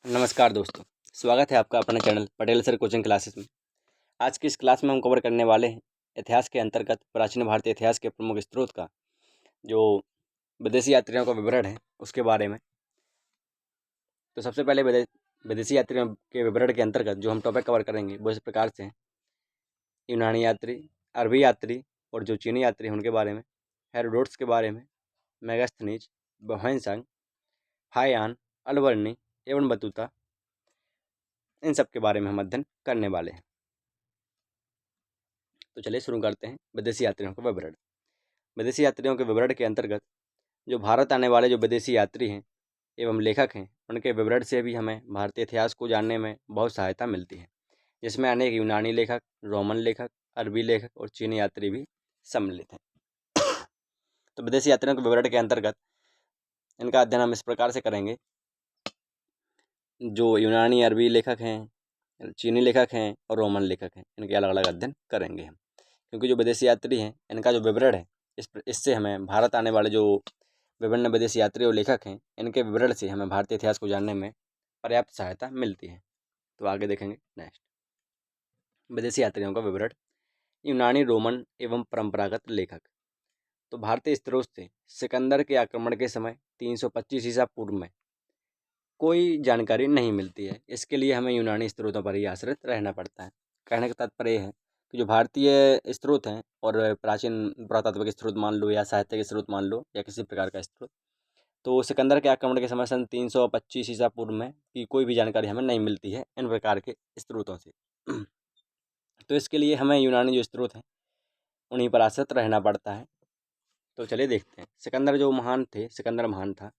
नमस्कार दोस्तों, स्वागत है आपका अपने channel Patel sir coaching classes में। आज की इस क्लास में हम कवर करने वाले हैं इतिहास के अंतर्गत प्राचीन भारतीय इतिहास के प्रमुख स्रोत का जो विदेशी यात्रियों का विवरण है उसके बारे में। तो सबसे पहले विदेशी यात्रियों के विवरण के अंतर्गत जो हम टॉपिक कवर करेंगे वो इस प्रकार से हैं। यूनानी यात्री, अरबी यात्री और जो चीनी यात्री हैं उनके बारे में, हेरोडोट्स के बारे में, मेगास्थनीज, वह्वंसांग, हायान, अलवर्नी एवं बतूता, इन सब के बारे में हम अध्ययन करने वाले हैं। तो चलिए शुरू करते हैं विदेशी यात्रियों का विवरण। विदेशी यात्रियों के विवरण के अंतर्गत जो भारत आने वाले जो विदेशी यात्री हैं एवं लेखक हैं उनके विवरण से भी हमें भारतीय इतिहास को जानने में बहुत सहायता मिलती है, जिसमें अनेक यूनानी लेखक, रोमन लेखक, अरबी लेखक और चीनी यात्री भी सम्मिलित हैं। तो विदेशी यात्रियों के विवरण के अंतर्गत इनका अध्ययन हम इस प्रकार से करेंगे। जो यूनानी अरबी लेखक हैं, चीनी लेखक हैं और रोमन लेखक हैं, इनके अलग अलग अध्ययन करेंगे हम, क्योंकि जो विदेशी यात्री हैं इनका जो विवरण है इससे हमें भारत आने वाले जो विभिन्न विदेशी यात्री और लेखक हैं इनके विवरण से हमें भारतीय इतिहास को जानने में पर्याप्त सहायता मिलती है। तो आगे देखेंगे नेक्स्ट विदेशी यात्रियों का विवरण। यूनानी, रोमन एवं परंपरागत लेखक। तो भारतीय स्त्रोत से सिकंदर के आक्रमण के समय 325 ईसा पूर्व में कोई जानकारी नहीं मिलती है। इसके लिए हमें यूनानी स्रोतों पर ही आश्रित रहना पड़ता है। कहने का तात्पर्य है कि जो भारतीय स्रोत हैं और प्राचीन पुरातात्विक स्रोत मान लो या साहित्य के स्रोत मान लो या किसी प्रकार का स्रोत, तो सिकंदर के आक्रमण के समय सन 325 ईसा पूर्व में की कोई भी जानकारी हमें नहीं मिलती है इन प्रकार के स्रोतों से। तो इसके लिए हमें यूनानी जो स्रोत हैं उन्हीं पर आश्रित रहना पड़ता है। तो चलिए देखते हैं। सिकंदर जो महान थे, सिकंदर महान था,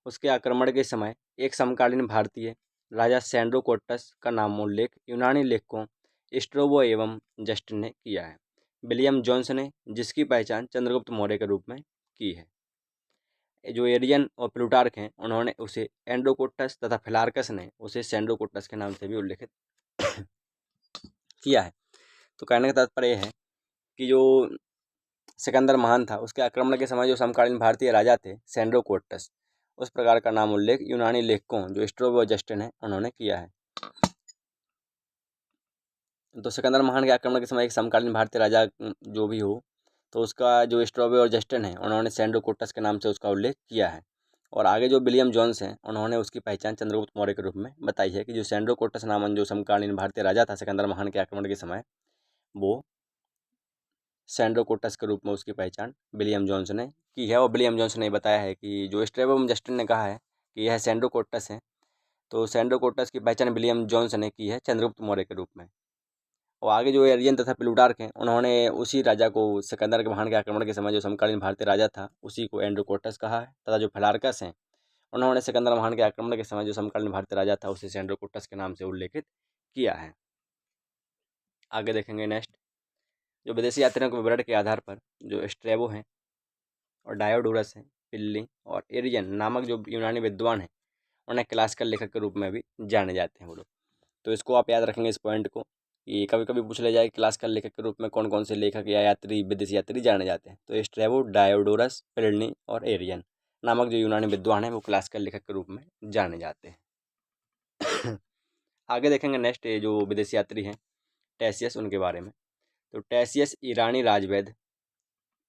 उसके आक्रमण के समय एक समकालीन भारतीय राजा सैंड्रोकोटस का नाम उल्लेख यूनानी लेखकों स्ट्रोबो एवं जस्टिन ने किया है। विलियम जोन्स ने जिसकी पहचान चंद्रगुप्त मौर्य के रूप में की है। जो एरियन और प्लूटार्क हैं उन्होंने उसे एंड्रोकोटस तथा फिलार्कस ने उसे सैंड्रोकोटस के नाम से भी उल्लेखित किया है। तो कहने का तात्पर्य है कि जो सिकंदर महान था उसके आक्रमण के समय जो समकालीन भारतीय राजा थे सैंड्रोकोटस, उस प्रकार का नाम उल्लेख यूनानी लेखकों जो स्ट्रोबो और जस्टिन है उन्होंने किया है। तो सिकंदर महान के आक्रमण के समय एक समकालीन भारतीय राजा जो भी हो, तो उसका जो स्ट्रोबो और जस्टिन है उन्होंने सैंड्रोकोटस के नाम से उसका उल्लेख किया है। और आगे जो विलियम जोन्स हैं उन्होंने उसकी पहचान चंद्रगुप्त मौर्य के रूप में बताई है कि जो सैंड्रोकोटस नामन जो समकालीन भारतीय राजा था सिकंदर महान के आक्रमण के समय, वो सैंड्रोकोटस के रूप में उसकी पहचान विलियम जोन्स ने की है। और विलियम जोन्स ने बताया है कि जो स्ट्रेबो एवं जस्टिन ने कहा है कि यह सैंड्रोकोटस है, तो सैंड्रोकोटस की पहचान विलियम जोन्स ने की है चंद्रगुप्त मौर्य के रूप में। और आगे जो एरियन तथा प्लूटार्क हैं उन्होंने उसी राजा को सिकंदर के महान के आक्रमण के समय जो समकालीन भारतीय राजा था उसी को एंड्रोकोटस कहा है, तथा जो फिलार्कस हैं उन्होंने सिकंदर महान के आक्रमण के समय जो समकालीन भारतीय राजा था उसे सैंड्रोकोटस के नाम से उल्लेखित किया है। आगे देखेंगे नेक्स्ट जो विदेशी यात्रियों के विवरण के आधार पर जो स्ट्रेबो हैं और डायोडोरस हैं, पिल्ली और एरियन नामक जो यूनानी विद्वान हैं उन्हें क्लासिकल लेखक के रूप में भी जाने जाते हैं वो लोग। तो इसको आप याद रखेंगे इस पॉइंट को कि कभी कभी पूछ ले जाए क्लासिकल लेखक के रूप में कौन कौन से लेखक या यात्री विदेशी यात्री जाने जाते हैं, तो स्ट्रेबो, डायोडोरस, पिल्ली और एरियन नामक जो यूनानी विद्वान हैं वो क्लासिकल लेखक के रूप में जाने जाते हैं। आगे देखेंगे नेक्स्ट जो विदेशी यात्री हैं टेसियस, उनके बारे में। तो टेसियस ईरानी राजवैद्य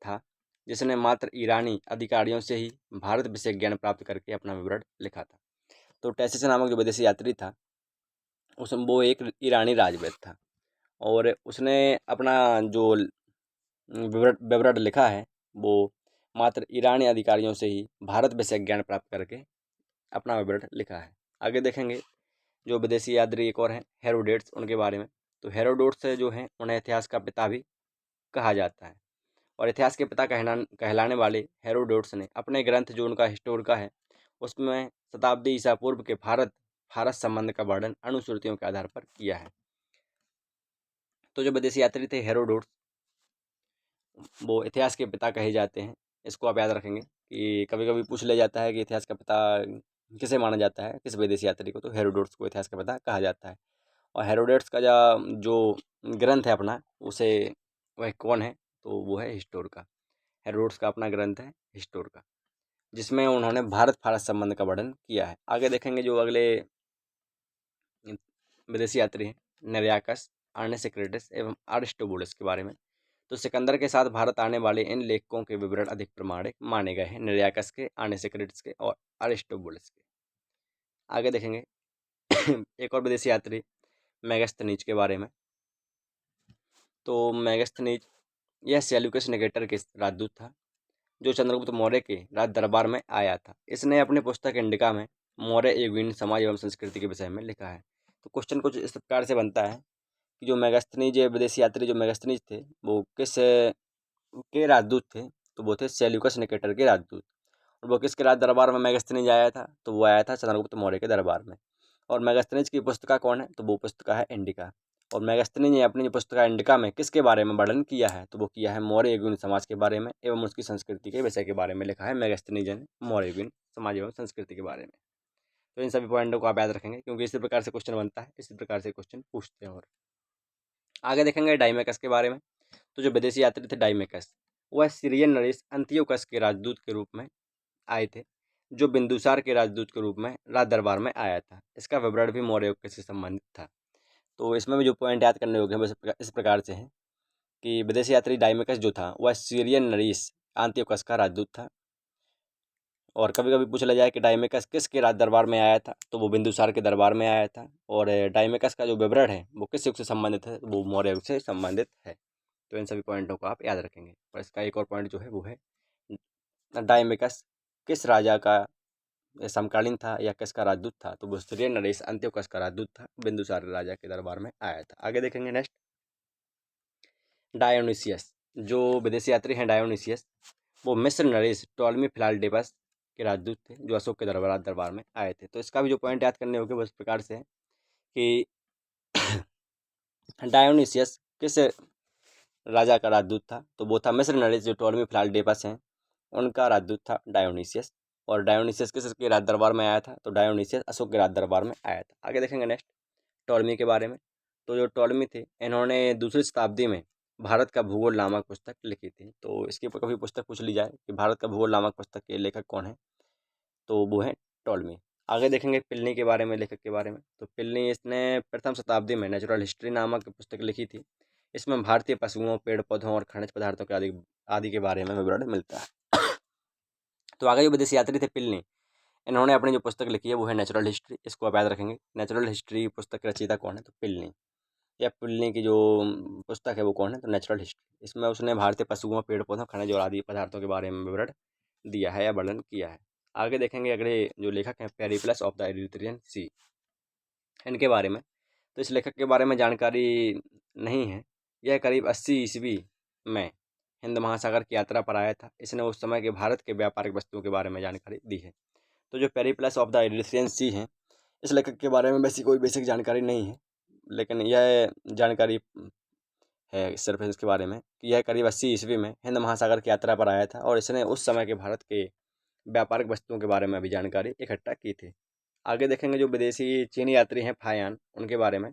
था जिसने मात्र ईरानी अधिकारियों से ही भारत विषयक ज्ञान प्राप्त करके अपना विवरण लिखा था। तो टेसियस नामक जो विदेशी यात्री था वो एक ईरानी राजवैद्य था और उसने अपना जो विवरण लिखा है वो मात्र ईरानी अधिकारियों से ही भारत विषयक ज्ञान प्राप्त करके अपना विवरण लिखा है। आगे देखेंगे जो विदेशी यात्री एक और हैं हेरोडेट्स, उनके बारे में। तो हेरोडोट्स जो हैं उन्हें इतिहास का पिता भी कहा जाता है और इतिहास के पिता कहलाने वाले हेरोडोट्स ने अपने ग्रंथ जो उनका हिस्टोरिका है उसमें शताब्दी ईसा पूर्व के भारत फारस संबंध का वर्णन अनुश्रुतियों के आधार पर किया है। तो जो विदेशी यात्री थे हेरोडोट्स, वो इतिहास के पिता कहे जाते हैं। इसको आप याद रखेंगे कि कभी कभी पूछ लिया जाता है कि इतिहास का पिता किसे माना जाता है, किस विदेशी यात्री को, तो हेरोडोट्स को इतिहास का पिता कहा जाता है। और हेरोडोट्स का जो ग्रंथ है अपना उसे वह कौन है, तो वो है हिस्टोरिका। हेरोडोट्स का अपना ग्रंथ है हिस्टोरिका जिसमें उन्होंने भारत फारस संबंध का वर्णन किया है। आगे देखेंगे जो अगले विदेशी यात्री हैं निरयाकस, आर्नेसिक्रेटिस एवं अरिस्टोबुलस के बारे में। तो सिकंदर के साथ भारत आने वाले इन लेखकों के विवरण अधिक प्रमाणिक माने गए हैं, निरयाकस के, आर्नेसिक्रेटिस के और अरिस्टोबुलस के। आगे देखेंगे एक और विदेशी यात्री मेगास्थनीज के बारे में। तो मेगास्थनीज यह सेल्यूकस निकेटर के राजदूत था जो चंद्रगुप्त मौर्य के राज दरबार में आया था। इसने अपनी पुस्तक इंडिका में मौर्य युगीन समाज एवं संस्कृति के विषय में लिखा है। तो क्वेश्चन कुछ इस प्रकार से बनता है कि जो मेगास्थनीज विदेशी यात्री जो मेगास्थनीज थे वो किस के राजदूत थे? तो वो थे सेल्यूकस निकेटर के राजदूत। और वो किसके राज दरबार में मेगास्थनीज आया था? तो वो आया था चंद्रगुप्त मौर्य के दरबार में। और मेगास्थनीज की पुस्तका कौन है? तो वो पुस्तका है इंडिका। और मेगास्थनीज ने अपनी पुस्तका इंडिका में किसके बारे में वर्णन किया है? तो वो किया है मौर्य युगीन समाज के बारे में एवं उसकी संस्कृति के विषय के बारे में लिखा है मेगास्थनीज ने मौर्य युगीन समाज एवं संस्कृति के बारे में। तो इन सभी पॉइंटों को आप याद रखेंगे क्योंकि इसी प्रकार से क्वेश्चन बनता है, इसी प्रकार से क्वेश्चन पूछते हैं। और आगे देखेंगे डाइमेकस के बारे में। तो जो विदेशी यात्री थे डाइमेकस, वह सीरियन नरेश अंतियोकस के राजदूत के रूप में आए थे जो बिंदुसार के राजदूत के रूप में राज दरबार में आया था। इसका विवरण भी मौर्य युग से संबंधित था। तो इसमें भी जो पॉइंट याद करने योग्य है इस प्रकार से है कि विदेशी यात्री डाइमेकस जो था वह सीरियन नरेश अंतियोकस का राजदूत था। और कभी कभी पूछ लिया जाए कि डाइमेकस किसके राज दरबार में आया था? तो वो बिंदुसार के दरबार में आया था। और डाइमेकस का जो विवरण है वो किस युग से संबंधित है? वो मौर्य युग से संबंधित है। तो इन सभी पॉइंटों को आप याद रखेंगे। और इसका एक और पॉइंट जो है वो है डाइमेकस किस राजा का समकालीन था या किसका राजदूत था? तो वो सीरियन नरेश अंत्योकस का राजदूत था, बिंदुसार राजा के दरबार में आया था। आगे देखेंगे नेक्स्ट डायोनिसियस। जो विदेशी यात्री हैं डायोनिसियस वो मिस्र नरेश टॉलमी फिलाडेल्फस के राजदूत थे जो अशोक के दरबार में आए थे। तो इसका भी जो पॉइंट याद करने होंगे वो इस प्रकार से है कि डायोनिसियस किस राजा का राजदूत था? तो वो था मिस्र नरेश जो टॉलमी फिलाडेल्फस हैं उनका राजदूत था डायोनिसियस। और डायोनिसियस किसके राज दरबार में आया था? तो डायोनिसियस अशोक के राज दरबार में आया था। आगे देखेंगे नेक्स्ट टॉलमी के बारे में। तो जो टॉलमी थे इन्होंने दूसरी शताब्दी में भारत का भूगोल नामक पुस्तक लिखी थी। तो इसकी कभी पुस्तक पूछ ली जाए कि भारत का भूगोल नामक पुस्तक के लेखक कौन है? तो वो है टॉलमी। आगे देखेंगे प्लिनी के बारे में, लेखक के बारे में। तो प्लिनी इसने प्रथम शताब्दी में नेचुरल हिस्ट्री नामक पुस्तक लिखी थी। इसमें भारतीय पशुओं, पेड़ पौधों और खनिज पदार्थों के आदि आदि के बारे में विवरण मिलता है। तो आगे जो विदेशी यात्री थे प्लिनी, इन्होंने अपनी जो पुस्तक लिखी है वो है नेचुरल हिस्ट्री। इसको आप याद रखेंगे। नेचुरल हिस्ट्री पुस्तक के रचयिता कौन है? तो प्लिनी। या प्लिनी की जो पुस्तक है वो कौन है? तो नेचुरल हिस्ट्री। इसमें उसने भारतीय पशुओं, पेड़ पौधों, खनिज और आदि पदार्थों के बारे में विवरण दिया है या वर्णन किया है। आगे देखेंगे अगले जो लेखक हैं पेरिप्लस ऑफ द एरिथ्रियन सी, इनके बारे में। तो इस लेखक के बारे में जानकारी नहीं है। यह करीब 80 ईस्वी में हिंद महासागर की यात्रा पर आया था। इसने उस समय के भारत के व्यापारिक वस्तुओं के बारे में जानकारी दी है। तो जो पेरिप्लस ऑफ द एरिथ्रियन सी है, इस लेखक के बारे में वैसी कोई बेसिक जानकारी नहीं है, लेकिन यह जानकारी है सिर्फ इसके बारे में कि यह करीब 80 ईस्वी में हिंद महासागर की यात्रा पर आया था और इसने उस समय के भारत के व्यापारिक वस्तुओं के बारे में भी जानकारी इकट्ठा की थी। आगे देखेंगे जो विदेशी चीनी यात्री हैं फायान, उनके बारे में।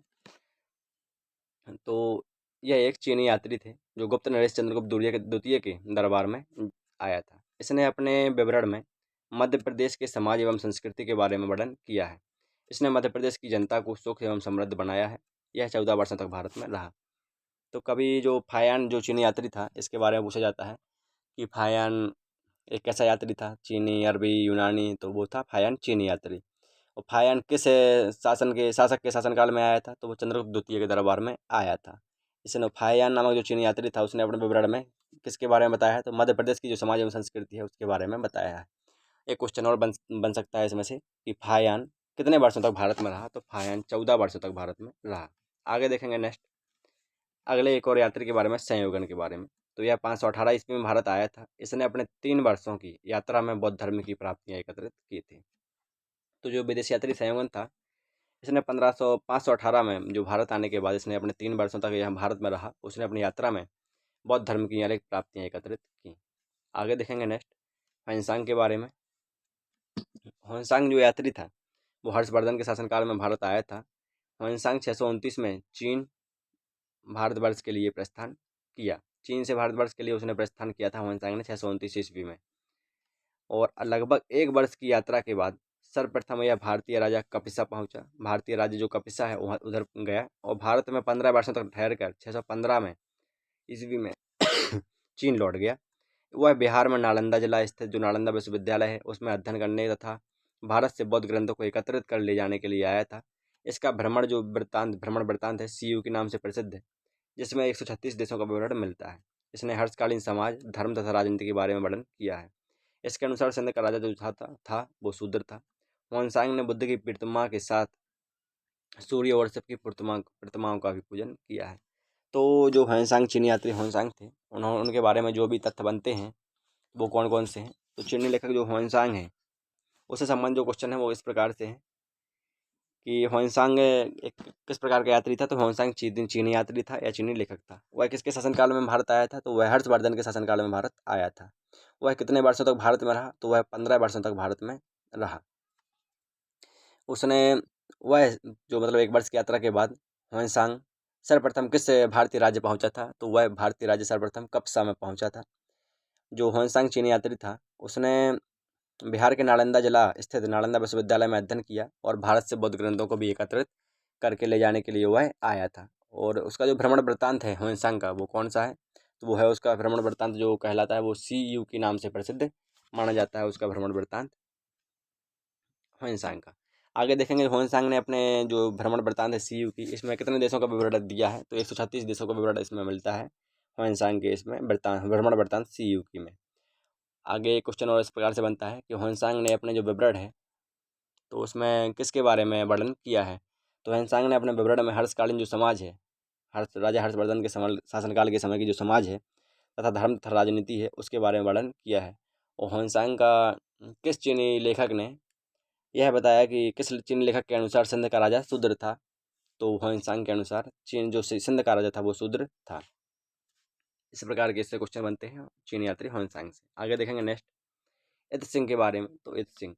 तो यह एक चीनी यात्री थे जो गुप्त नरेश चंद्रगुप्त द्वितीय के दरबार में आया था। इसने अपने विवरण में मध्य प्रदेश के समाज एवं संस्कृति के बारे में वर्णन किया है। इसने मध्य प्रदेश की जनता को सुख एवं समृद्ध बनाया है। यह 14 वर्षों तक भारत में रहा। तो कभी जो फायान जो चीनी यात्री था इसके बारे में पूछा जाता है कि फायान एक ऐसा यात्री था, चीनी, अरबी, यूनानी, तो वो था फायान चीनी यात्री। और फायान किस शासक के शासनकाल में आया था? तो वो चंद्रगुप्त द्वितीय के दरबार में आया था। इसने फायान नामक जो चीनी यात्री था उसने अपने विवरण में किसके बारे में बताया है? तो मध्य प्रदेश की जो समाज एवं संस्कृति है उसके बारे में बताया है। एक क्वेश्चन और बन सकता है इसमें से कि फायान कितने वर्षों तक भारत में रहा? तो फायान 14 वर्षों तक भारत में रहा। आगे देखेंगे नेक्स्ट अगले एक और यात्री के बारे में, संयोगन के बारे में। तो यह 518 ईस्वी में भारत आया था। इसने अपने 3 वर्षों की यात्रा में बौद्ध धर्म की प्राप्तियां एकत्रित की थी। तो जो विदेशी यात्री संयोगन था इसने 518 में जो भारत आने के बाद इसने अपने 3 वर्षों तक यहाँ भारत में रहा। उसने अपनी यात्रा में बौद्ध धर्म की अनेक प्राप्तियां एकत्रित की। आगे देखेंगे नेक्स्ट ह्वेनसांग के बारे में। ह्वेनसांग जो यात्री था वो हर्षवर्धन के शासनकाल में भारत आया था। ह्वेनसांग 629 में चीन भारतवर्ष के लिए प्रस्थान किया। चीन से भारतवर्ष के लिए उसने प्रस्थान किया था ह्वेनसांग ने 629 ईस्वी में। और लगभग 1 वर्ष की यात्रा के बाद सर्वप्रथम यह भारतीय राजा कपिसा पहुंचा। भारतीय राज्य जो कपिसा है वहाँ उधर गया और भारत में 15 वर्षों तक ठहर कर 615 में ईस्वी में चीन लौट गया। वह बिहार में नालंदा जिला स्थित जो नालंदा विश्वविद्यालय है उसमें अध्ययन करने तथा भारत से बौद्ध ग्रंथों को एकत्रित कर ले जाने के लिए आया था। इसका भ्रमण वृत्तांत है CU के नाम से प्रसिद्ध है, जिसमें 136 देशों का विवरण मिलता है। इसने हर्षकालीन समाज, धर्म तथा राजनीति के बारे में वर्णन किया है। इसके अनुसार सिंध का राजा जो था वो शूद्र था। हुआनसांग ने बुद्ध की प्रतिमा के साथ सूर्य और शिव की प्रतिमाओं का भी पूजन किया है। तो जो हुआनसांग चीनी यात्री हुआनसांग थे, उनके बारे में जो भी तथ्य बनते हैं वो कौन कौन से हैं। तो चीनी लेखक जो हुआनसांग है उससे संबंधित जो क्वेश्चन है वो इस प्रकार से है कि हुआनसांग एक किस प्रकार का यात्री था। तो हुआनसांग चीनी यात्री था या चीनी लेखक था। वह किसके शासनकाल में भारत आया था। तो वह हर्षवर्धन के शासनकाल में भारत आया था। वह कितने वर्षों तक भारत में रहा। तो वह 15 वर्षों तक भारत में रहा। उसने वह जो मतलब 1 वर्ष की यात्रा के बाद हुआनसांग सर्वप्रथम किस भारतीय राज्य पहुंचा था। तो वह भारतीय राज्य सर्वप्रथम कपसा में पहुंचा था। जो हुआनसांग चीनी यात्री था उसने बिहार के नालंदा जिला स्थित नालंदा विश्वविद्यालय में अध्ययन किया और भारत से बौद्ध ग्रंथों को भी एकत्रित करके ले जाने के लिए वह आया था। और उसका जो भ्रमण वृत्तांत है हुआनसांग का वो कौन सा है। तो वो है उसका भ्रमण वृत्तांत जो कहलाता है वो CU के नाम से प्रसिद्ध माना जाता है। उसका भ्रमण वृत्तांत हुआनसांग का। आगे देखेंगे हुआनसांग ने अपने जो भ्रमण वृत्तांत है CU की इसमें कितने देशों का विवरण दिया है। तो 136 देशों का विवरण इसमें मिलता है हुआनसांग के इसमें भ्रमण वृत्तांत CU की में। आगे क्वेश्चन और इस प्रकार से बनता है कि हुआनसांग ने अपने जो विवरण है तो उसमें किसके बारे में वर्णन किया है। तो हुआनसांग ने अपने विवरण में हर्षकालीन जो समाज है, राजा हर्षवर्धन के शासनकाल के समय की जो समाज है तथा धर्म तथा राजनीति है उसके बारे में वर्णन किया है। और हुआनसांग का किस चीनी लेखक ने यह बताया कि किस चीनी लेखक के अनुसार सिंध का राजा शूद्र था। तो हुआनसांग के अनुसार चीन जो सिंध का राजा था वो शूद्र था। इस प्रकार के इससे क्वेश्चन बनते हैं चीनी यात्री हुआनसांग से। आगे देखेंगे नेक्स्ट इत सिंह के बारे में। तो इत सिंह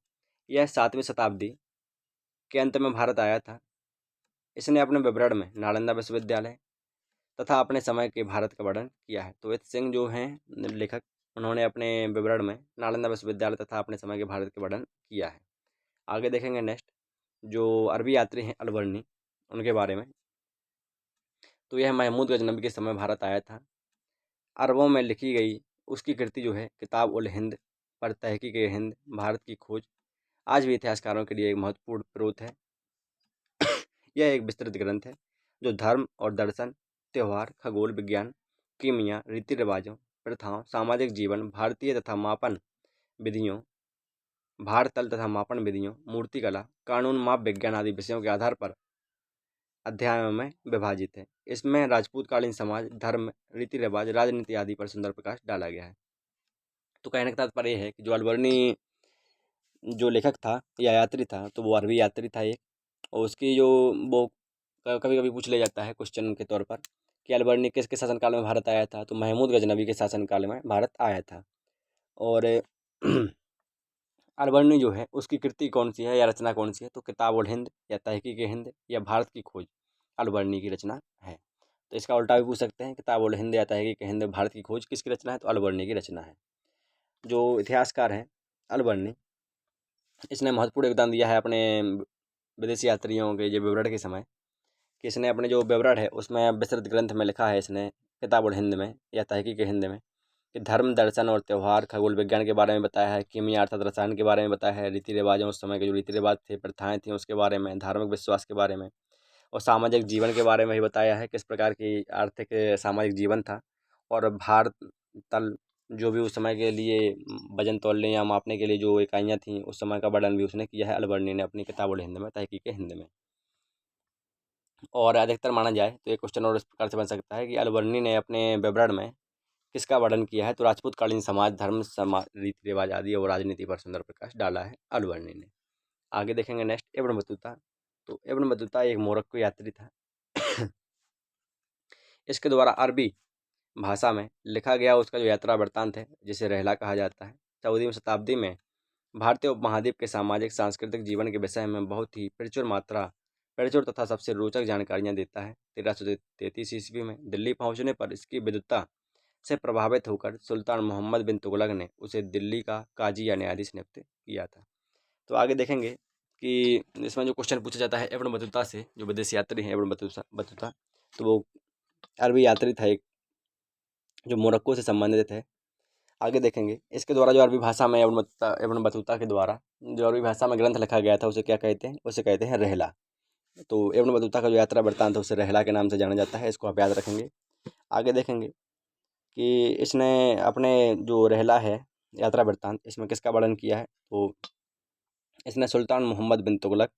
यह 7वीं शताब्दी के अंत में भारत आया था। इसने अपने विवरण में नालंदा विश्वविद्यालय तथा अपने समय के भारत का वर्णन किया है। तो इत सिंह जो हैं लेखक उन्होंने अपने विवरण में नालंदा विश्वविद्यालय तथा अपने समय के भारत के वर्णन किया है। आगे देखेंगे नेक्स्ट जो अरबी यात्री हैं अलबर्नी उनके बारे में। तो यह महमूद गजनबी के समय भारत आया था। अरबों में लिखी गई उसकी कृति जो है किताब उल हिंद पर तहकीक हिंद भारत की खोज आज भी इतिहासकारों के लिए एक महत्वपूर्ण स्रोत है। यह एक विस्तृत ग्रंथ है जो धर्म और दर्शन, त्यौहार, खगोल विज्ञान, कीमिया, रीति रिवाजों, प्रथाओं, सामाजिक जीवन, भारतीय तथा मापन विधियों, भारतल तथा मापन विधियों, मूर्तिकला, कानून, माप विज्ञान आदि विषयों के आधार पर अध्यायों में विभाजित है। इसमें राजपूतकालीन समाज, धर्म, रीति रिवाज, राजनीति आदि पर सुंदर प्रकाश डाला गया है। तो कहने का तात्पर्य यह है कि जो अलबर्नी जो लेखक था या यात्री था तो वो अरबी यात्री था एक। और उसकी जो वो कभी कभी पूछ लिया जाता है क्वेश्चन के तौर पर कि अलबर्नी किसके शासनकाल में भारत आया था। तो महमूद गजनबी के शासनकाल में भारत आया था। और अलबर्नी जो है उसकी कृति कौन सी है या रचना कौन सी है। तो किताब उल हिंद या तहकीक हिंद या भारत की खोज अलबर्नी की रचना है। तो इसका उल्टा भी पूछ सकते हैं किताब उल हिंद या तहकीक हिंद भारत की खोज किसकी रचना है। तो अलबर्नी की रचना है। जो इतिहासकार हैं अलबर्नी इसने महत्वपूर्ण योगदान दिया है अपने विदेशी यात्रियों के जो विवरण के समय कि इसने अपने जो विवरण है उसमें विस्तृत ग्रंथ में लिखा है इसने किताब उल हिंद में या तहकीक हिंद में कि धर्म, दर्शन और त्यौहार, खगोल विज्ञान के बारे में बताया है, कीमिया अर्थात रसायन के बारे में बताया है, रीति रिवाजों उस समय के जो रीति रिवाज थे, प्रथाएं थी उसके बारे में, धार्मिक विश्वास के बारे में और सामाजिक जीवन के बारे में भी बताया है किस प्रकार की आर्थिक सामाजिक जीवन था। और भारत तल जो भी उस समय के लिए वजन तौलने या मापने के लिए जो इकाइयाँ थीं उस समय का वर्णन भी उसने किया है अलबर्नी ने अपनी किताब उल हिंद में तहकीक हिंद में। और अधिकतर माना जाए तो एक क्वेश्चन और इस प्रकार से बन सकता है कि अलबर्नी ने अपने विवरण में किसका वर्णन किया है। तो राजपूतकालीन समाज, धर्म, रीति रिवाज आदि और राजनीति पर सुंदर प्रकाश डाला है अलबर्नी ने। आगे देखेंगे नेक्स्ट इब्न बतूता। तो इब्न बतूता एक मोरक्को यात्री था। इसके द्वारा अरबी भाषा में लिखा गया उसका जो यात्रा वृत्तांत है जिसे रहला कहा जाता है 14वीं शताब्दी में भारतीय उपमहाद्वीप के सामाजिक सांस्कृतिक जीवन के विषय में बहुत ही प्रचुर तथा सबसे रोचक जानकारियाँ देता है। 1333 ईस्वी में दिल्ली पहुंचने पर इसकी विद्वत्ता से प्रभावित होकर सुल्तान मोहम्मद बिन तुगलक ने उसे दिल्ली का काजी या न्यायाधीश नियुक्त किया था। तो आगे देखेंगे कि इसमें जो क्वेश्चन पूछा जाता है इब्न बतूता से, जो विदेशी यात्री हैं इब्न बतूता, तो वो अरबी यात्री था एक, जो मोरक्को से संबंधित है। आगे देखेंगे इसके द्वारा जो अरबी भाषा में इब्न बतूता के द्वारा जो अरबी भाषा में ग्रंथ लिखा गया था उसे क्या कहते हैं, उसे कहते हैं रहला। तो इब्न बतूता का जो यात्रा वृत्तांत है उसे रहला के नाम से जाना जाता है, इसको आप याद रखेंगे। आगे देखेंगे कि इसने अपने जो रहला है यात्रा वृत्तांत, इसमें किसका वर्णन किया है, तो इसने सुल्तान मोहम्मद बिन तुगलक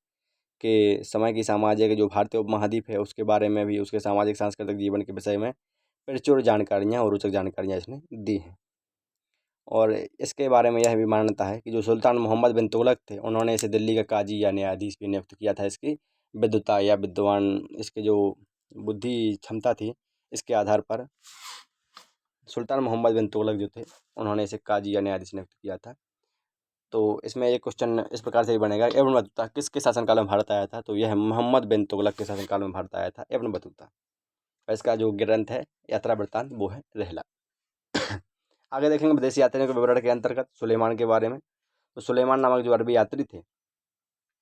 के समय की सामाजिक जो भारतीय उपमहाद्वीप है उसके बारे में भी, उसके सामाजिक सांस्कृतिक जीवन के विषय में प्रचुर जानकारियाँ और रोचक जानकारियाँ इसने दी हैं। और इसके बारे में यह भी मान्यता है कि जो सुल्तान मोहम्मद बिन तुगलक थे उन्होंने इसे दिल्ली का काजी या न्यायाधीश भी नियुक्त किया था। इसकी विद्वता या विद्वान, इसके जो बुद्धि क्षमता थी, इसके आधार पर सुल्तान मोहम्मद बिन तुगलक जो थे उन्होंने इसे काजी या न्यायाधीश नियुक्त किया था। तो इसमें एक क्वेश्चन इस प्रकार से ही बनेगा, इब्न बतूता किसके शासनकाल में भारत आया था, तो यह मोहम्मद बिन तुगलक के शासनकाल में भारत आया था इब्न बतूता। और इसका जो ग्रंथ है यात्रा वृत्तांत वो है रहला। आगे देखेंगे विदेशी यात्रियों के विवरण के अंतर्गत सुलेमान के बारे में। तो सुलेमान नामक जो अरबी यात्री थे,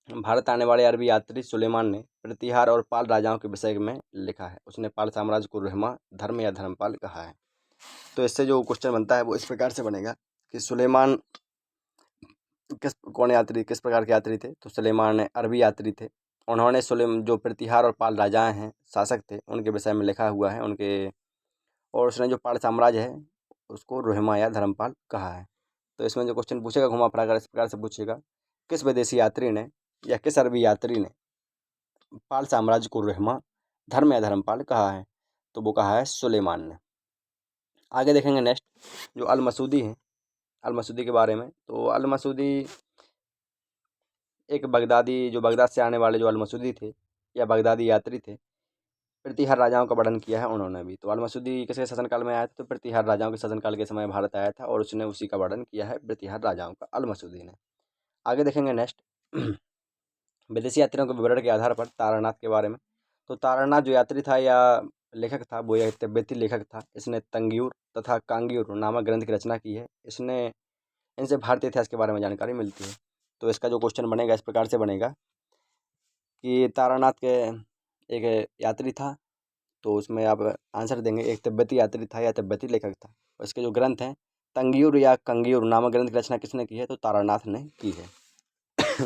भारत आने वाले अरबी यात्री सुलेमान ने प्रतिहार और पाल राजाओं के विषय में लिखा है। उसने पाल साम्राज्य को रहमा, धर्म या धर्मपाल कहा है। तो इससे जो क्वेश्चन बनता है वो इस प्रकार से बनेगा कि सुलेमान किस प्रकार के यात्री थे, तो सुलेमान अरबी यात्री थे। उन्होंने जो प्रतिहार और पाल राजाएं हैं, शासक थे, उनके विषय में लिखा हुआ है उनके, और उसने जो पाल साम्राज्य है उसको रोहिमा या धर्मपाल कहा है। तो इसमें जो क्वेश्चन पूछेगा घुमा फिरा कर इस प्रकार से पूछेगा, किस विदेशी यात्री ने या किस अरबी यात्री ने पाल साम्राज्य को रोहिमा, धर्म या धर्मपाल कहा है, तो वो कहा है सुलेमान ने। आगे देखेंगे नेक्स्ट जो अल मसूदी है, अल मसूदी के बारे में। तो अल मसूदी एक बगदादी, जो बगदाद से आने वाले जो अल मसूदी थे या बगदादी यात्री थे, प्रतिहार राजाओं का वर्णन किया है उन्होंने भी। तो अल मसूदी किसके शासनकाल में आया था, तो प्रतिहार राजाओं के शासनकाल के समय भारत आया था और उसने उसी का वर्णन किया है, प्रतिहार राजाओं का, अल मसूदी ने। आगे देखेंगे नेक्स्ट विदेशी यात्रियों के विवरण के आधार पर तारानाथ के बारे में। तो तारानाथ जो यात्री था या लेखक था वो एक तिब्बती लेखक था। इसने तंगियूर तथा कांगियूर नामक ग्रंथ की रचना की है। इसने इनसे भारतीय इतिहास के बारे में जानकारी मिलती है। तो इसका जो क्वेश्चन बनेगा इस प्रकार से बनेगा कि तारानाथ के एक यात्री था, तो उसमें आप आंसर देंगे एक तिब्बती यात्री था या तिब्बती लेखक था। और इसके जो ग्रंथ हैं तंगियूर या कंगियूर नामक ग्रंथ की रचना किसने की है, तो तारानाथ ने की है।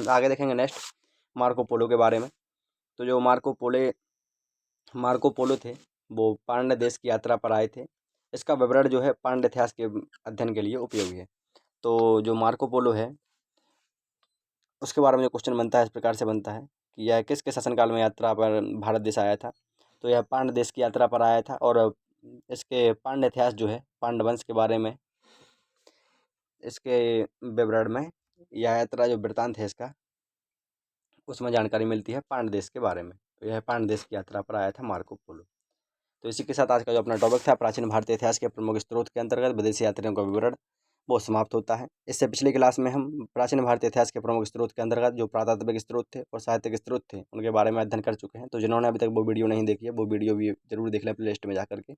आगे देखेंगे नेक्स्ट मार्को पोलो के बारे में। तो जो मार्को पोलो थे वो पांड्य देश की यात्रा पर आए थे। इसका विवरण जो है पांड्य इतिहास के अध्ययन के लिए उपयोगी है। तो जो मार्को पोलो है उसके बारे में जो क्वेश्चन बनता है इस प्रकार से बनता है कि यह किसके शासनकाल में यात्रा पर भारत देश आया था, तो यह पांड्य देश की यात्रा पर आया था। और इसके पांड्य इतिहास जो है, पांड्य वंश के बारे में, इसके विवरण में यह यात्रा जो वृत्तांत है इसका, उसमें जानकारी मिलती है पांड्य देश के बारे में। तो यह पांड्य देश की यात्रा पर आया था मार्को पोलो। तो इसी के साथ आज का जो अपना टॉपिक था प्राचीन भारतीय इतिहास के प्रमुख स्रोत के अंतर्गत विदेशी यात्रियों का विवरण, वो समाप्त होता है। इससे पिछली क्लास में हम प्राचीन भारतीय इतिहास के प्रमुख स्रोत के अंतर्गत जो पुरातात्विक स्रोत थे और साहित्यिक स्रोत थे उनके बारे में अध्ययन कर चुके हैं। तो जिन्होंने अभी तक वो वीडियो नहीं देखी है वो वीडियो भी जरूर देख लें प्ले लिस्ट में जा करके।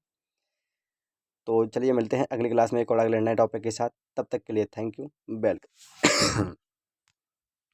तो चलिए मिलते हैं अगली क्लास में एक और अगले नए टॉपिक के साथ। तब तक के लिए थैंक यू, वेलकम।